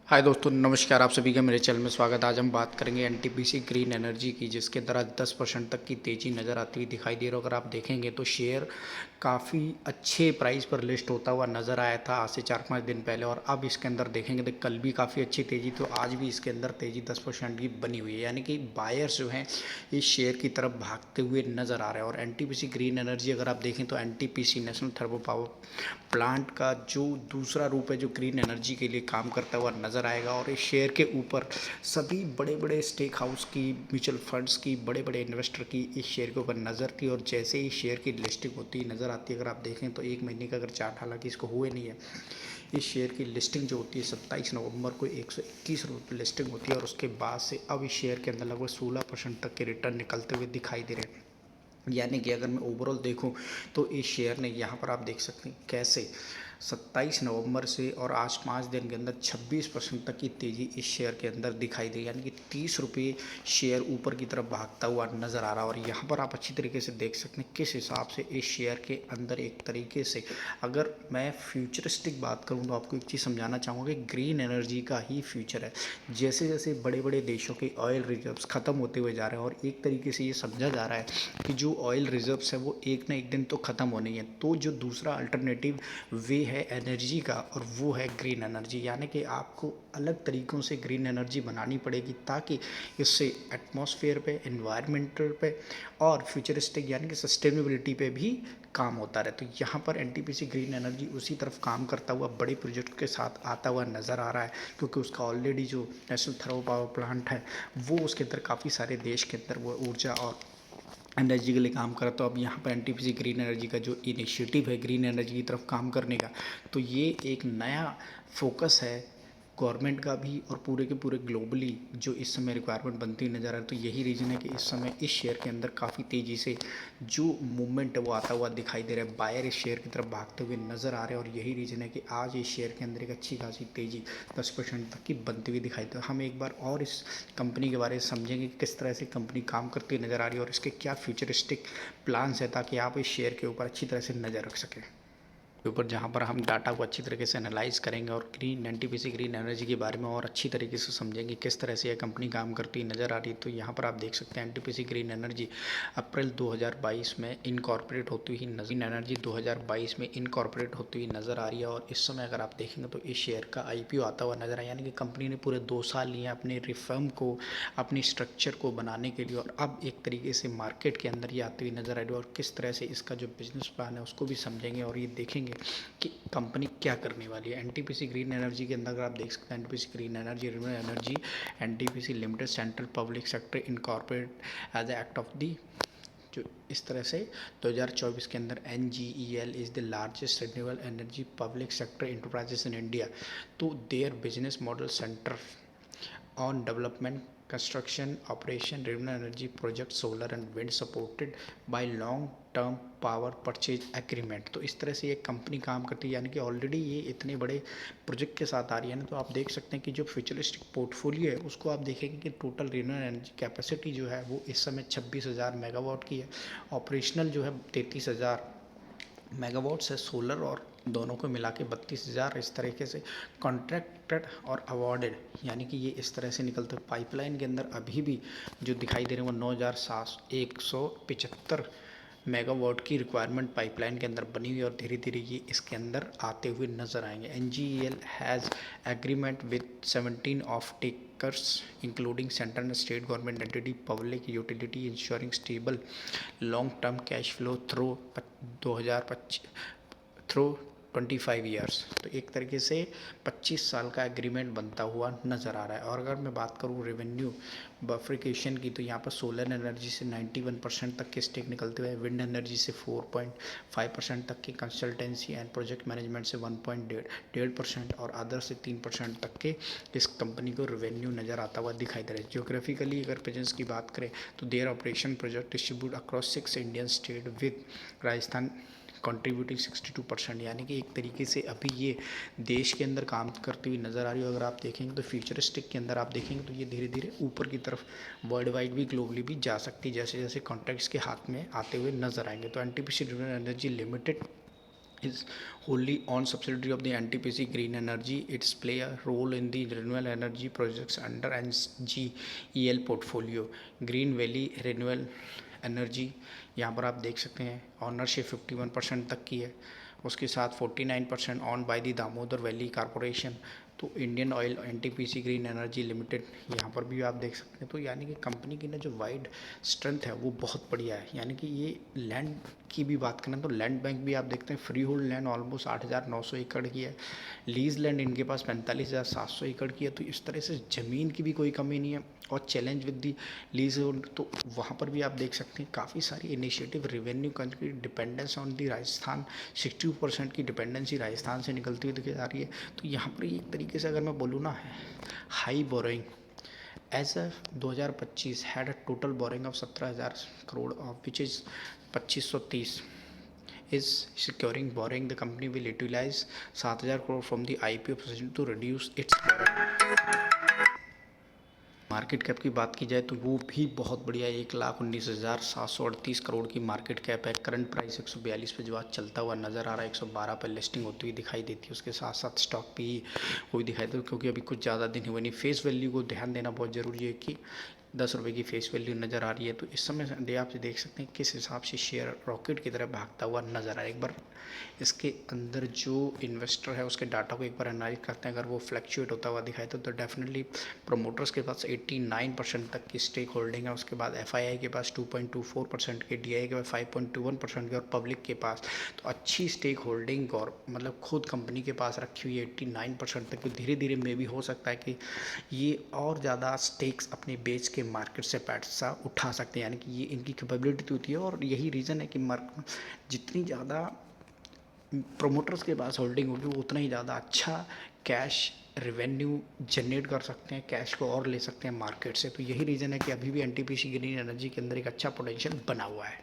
हाय दोस्तों, नमस्कार। आप सभी का मेरे चैनल में स्वागत है। आज हम बात करेंगे एनटीपीसी ग्रीन एनर्जी की, जिसके अंदर आज 10% तक की तेज़ी नज़र आती हुई दिखाई दे रही है। अगर आप देखेंगे तो शेयर काफ़ी अच्छे प्राइस पर लिस्ट होता हुआ नज़र आया था आज से 4-5 दिन पहले, और अब इसके अंदर देखेंगे तो कल भी काफ़ी अच्छी तेज़ी, तो आज भी इसके अंदर तेज़ी 10% की बनी हुई है। यानी कि बायर्स जो हैं इस शेयर की तरफ भागते हुए नज़र आ रहे हैं। और एनटीपीसी ग्रीन एनर्जी अगर आप देखें तो NTPC national thermal power plant का जो दूसरा रूप है, जो ग्रीन एनर्जी के लिए काम करता हुआ नज़र आएगा। और इस शेयर के ऊपर सभी बड़े बड़े स्टेक हाउस की, म्यूचुअल फंड्स की, बड़े बड़े इन्वेस्टर की इस शेयर के ऊपर नज़र थी। और जैसे ही शेयर की लिस्टिंग होती नज़र आती है, अगर आप देखें तो 1 महीने का अगर चार्ट, हालांकि इसको हुए नहीं है, इस शेयर की लिस्टिंग जो होती है 27 नवंबर को 121 रुपये पर लिस्टिंग होती है। और उसके बाद से अब इस शेयर के अंदर लगभग 16% तक के रिटर्न निकलते हुए दिखाई दे रहे हैं। यानी कि अगर मैं ओवरऑल देखूं तो इस शेयर ने, यहाँ पर आप देख सकते हैं कैसे 27 नवंबर से और आज 5 दिन के अंदर 26% तक की तेज़ी इस शेयर के अंदर दिखाई दी। यानी कि 30 रुपये शेयर ऊपर की तरफ भागता हुआ नज़र आ रहा है। और यहाँ पर आप अच्छी तरीके से देख सकते हैं किस हिसाब से इस शेयर के अंदर एक तरीके से, अगर मैं फ्यूचरिस्टिक बात करूँ तो आपको एक चीज़ समझाना चाहूँगा कि ग्रीन एनर्जी का ही फ्यूचर है। जैसे जैसे बड़े बड़े देशों के ऑयल रिजर्व्स ख़त्म होते हुए जा रहे हैं, और एक तरीके से ये समझा जा रहा है कि जो ऑयल रिजर्व्स है वो एक ना एक दिन तो ख़त्म होने ही है, तो जो दूसरा अल्टरनेटिव वे है एनर्जी का, और वो है ग्रीन एनर्जी। यानी कि आपको अलग तरीक़ों से ग्रीन एनर्जी बनानी पड़ेगी, ताकि इससे एटमॉस्फेयर पे, एनवायरमेंटल पे और फ्यूचरिस्टिक यानी कि सस्टेनेबिलिटी पे भी काम होता रहे। तो यहाँ पर एनटीपीसी ग्रीन एनर्जी उसी तरफ काम करता हुआ बड़े प्रोजेक्ट के साथ आता हुआ नज़र आ रहा है, क्योंकि उसका ऑलरेडी जो नेशनल थर्मल पावर प्लांट है वो उसके अंदर काफ़ी सारे देश के अंदर वो ऊर्जा और एनर्जी के लिए काम करा। तो अब यहाँ पर एनटीपीसी ग्रीन एनर्जी का जो इनिशिएटिव है ग्रीन एनर्जी की तरफ काम करने का, तो ये एक नया फोकस है गवर्नमेंट का भी, और पूरे के पूरे ग्लोबली जो इस समय रिक्वायरमेंट बनती नज़र आ रहा है। तो यही रीज़न है कि इस समय इस शेयर के अंदर काफ़ी तेज़ी से जो मूवमेंट है वो आता हुआ दिखाई दे रहा है। बायर इस शेयर की तरफ भागते हुए नज़र आ रहे हैं, और यही रीज़न है कि आज इस शेयर के अंदर एक अच्छी खासी तेज़ी 10% तक की बनती हुई दिखाई दे। हम एक बार और इस कंपनी के बारे में समझेंगे कि किस तरह से कंपनी काम करती नज़र आ रही है और इसके क्या फ्यूचरिस्टिक प्लान्स है, ताकि आप इस शेयर के ऊपर अच्छी तरह से नज़र रख सकें के ऊपर, जहाँ पर हम डाटा को अच्छी तरीके से एनालाइज करेंगे और ग्रीन एनटीपीसी ग्रीन एनर्जी के बारे में और अच्छी तरीके से समझेंगे किस तरह से यह कंपनी काम करती नज़र आ रही है। तो यहाँ पर आप देख सकते हैं एनटीपीसी ग्रीन एनर्जी अप्रैल 2022 में इनकॉर्पोरेट होती हुई ग्रीन एनर्जी 2022 में इनकॉर्पोरेट होती हुई नज़र आ रही है। और इस समय अगर आप देखेंगे तो इस शेयर का आईपीओ आता हुआ नज़र आया, यानी कि कंपनी ने पूरे 2 साल लिए अपने रिफर्म को, अपनी स्ट्रक्चर को बनाने के लिए, और अब एक तरीके से मार्केट के अंदर ये आती हुई नज़र आ रही है। और किस तरह से इसका जो बिजनेस प्लान है उसको भी समझेंगे और ये देखेंगे कि कंपनी क्या करने वाली है। एनटीपीसी ग्रीन एनर्जी के अंदर अगर आप देख सकते हैं NTPC Green Energy renewable energy NTPC Limited central public sector incorporate as a act of the, जो इस तरह से 2024 के अंदर NGEL is the largest renewable energy public sector enterprises in India. तो their business model centre on development, construction, operation, renewable energy projects, solar and wind supported by long term power purchase agreement. तो इस तरह से ये company काम करती है, यानी कि ऑलरेडी ये इतने बड़े प्रोजेक्ट के साथ आ रही है ना। तो आप देख सकते हैं कि जो फ्यूचरिस्टिक पोर्टफोलियो है उसको आप देखेंगे कि टोटल रिन्यूएबल एनर्जी कैपेसिटी जो है वो इस समय 26,000 मेगावाट की है। ऑपरेशनल जो है 33,000 मेगावाट्स है, सोलर और दोनों को मिला के 32,000। इस तरीके से कॉन्ट्रैक्टेड और अवॉर्डेड, यानी कि ये इस तरह से निकलते हैं। पाइपलाइन के अंदर अभी भी जो दिखाई दे रहे हैं वो 9,175 मेगावाट की रिक्वायरमेंट पाइपलाइन के अंदर बनी हुई, और धीरे धीरे ये इसके अंदर आते हुए नजर आएंगे। NGEL has agreement with 17 of takers including central and state government entity, public utility, ensuring stable long term cash flow through 2025 through 25 years. तो एक तरीके से 25 साल का एग्रीमेंट बनता हुआ नज़र आ रहा है। और अगर मैं बात करूँ रेवेन्यू बफ्रिकेशन की, तो यहाँ पर सोलर एनर्जी से 91% तक के स्टेक निकलते हुए, विंड एनर्जी से 4.5% तक की, कंसल्टेंसी एंड प्रोजेक्ट मैनेजमेंट से 1.1.5% और अदर से 3% तक के इस कंपनी को रेवेन्यू नज़र आता हुआ दिखाई दे रहा है। जियोग्राफिकली अगर प्रेजेंस की बात करें तो their operation project distribute across 6 Indian state with Rajasthan contributing 62%। यानी कि एक तरीके से अभी ये देश के अंदर काम करती हुई नज़र आ रही है। अगर आप देखेंगे तो फ्यूचरिस्टिक के अंदर आप देखेंगे तो ये धीरे धीरे ऊपर की तरफ वर्ल्ड वाइड भी, ग्लोबली भी जा सकती है, जैसे जैसे कॉन्ट्रैक्ट्स के हाथ में आते हुए नजर आएंगे। तो NTPC renewable energy limited is wholly owned subsidiary of the NTPC Green Energy. It's play a role in the renewable energy projects under NGEL portfolio. Green valley renewable energy यहाँ पर आप देख सकते हैं ऑनरशिप 51% तक की है, उसके साथ 49% own by the Damodar Valley Corporation. तो Indian Oil NTPC Green Energy Limited यहाँ पर भी आप देख सकते हैं। तो यानी कि कंपनी की ना जो वाइड स्ट्रेंथ है वो बहुत बढ़िया है। यानी कि ये लैंड की भी बात करें तो लैंड बैंक भी आप देखते हैं फ्री होल्ड लैंड ऑलमोस्ट 8,900 एकड़ की है, लीज लैंड इनके पास 45,700 एकड़ की है। तो इस तरह से ज़मीन की भी कोई कमी नहीं है। और चैलेंज विद दी लीज तो वहाँ पर भी आप देख सकते हैं काफ़ी सारी initiative revenue country dependence on the Rajasthan 62% की डिपेंडेंसी राजस्थान से निकलती हुई दिखाई जा रही है। तो यहाँ पर एक तरीके से अगर मैं बोलूँ ना, high borrowing as a 2025 had a total borrowing of 17,000 crore of which is 2530 is securing borrowing. The company will utilize 7,000 crore from the IPO position to reduce its borrowing. Market cap की बात की जाए तो वो भी बहुत बढ़िया, 1,19,738 करोड़ की मार्केट कैप है। करंट प्राइस 142 पे जो आज चलता हुआ नज़र आ रहा है, 112 पे लिस्टिंग होती हुई दिखाई देती है। उसके साथ साथ स्टॉक भी हुई दिखाई देती है, क्योंकि अभी कुछ ज़्यादा दिन हुए नहीं। फेस वैल्यू को ध्यान देना बहुत ज़रूरी है कि 10 रुपये की फेस वैल्यू नज़र आ रही है। तो इस समय आप देख सकते हैं किस हिसाब से शेयर रॉकेट की तरह भागता हुआ नज़र आ रहा है। एक बार इसके अंदर जो इन्वेस्टर है उसके डाटा को एक बार एनालाइज करते हैं, अगर वो फ्लैक्चुएट होता हुआ दिखाए तो डेफिनेटली प्रोमोटर्स के पास 89% तक की स्टेक होल्डिंग है। उसके बाद FII के पास 2.24% के, DI के पास 5.21% के और पब्लिक के पास तो अच्छी स्टेक होल्डिंग और मतलब खुद कंपनी के पास रखी हुई है 89% तक। तो धीरे धीरे में भी हो सकता है कि ये और ज़्यादा स्टेक्स अपने बेच के मार्केट से पैसा उठा सकते हैं। यानी कि ये इनकी कैपेबिलिटी होती है और यही रीज़न है कि जितनी ज़्यादा प्रोमोटर्स के पास होल्डिंग होगी वो उतना ही ज़्यादा अच्छा कैश रेवेन्यू जनरेट कर सकते हैं, कैश को और ले सकते हैं मार्केट से। तो यही रीज़न है कि अभी भी NTPC ग्रीन एनर्जी के अंदर एक अच्छा पोटेंशियल बना हुआ है।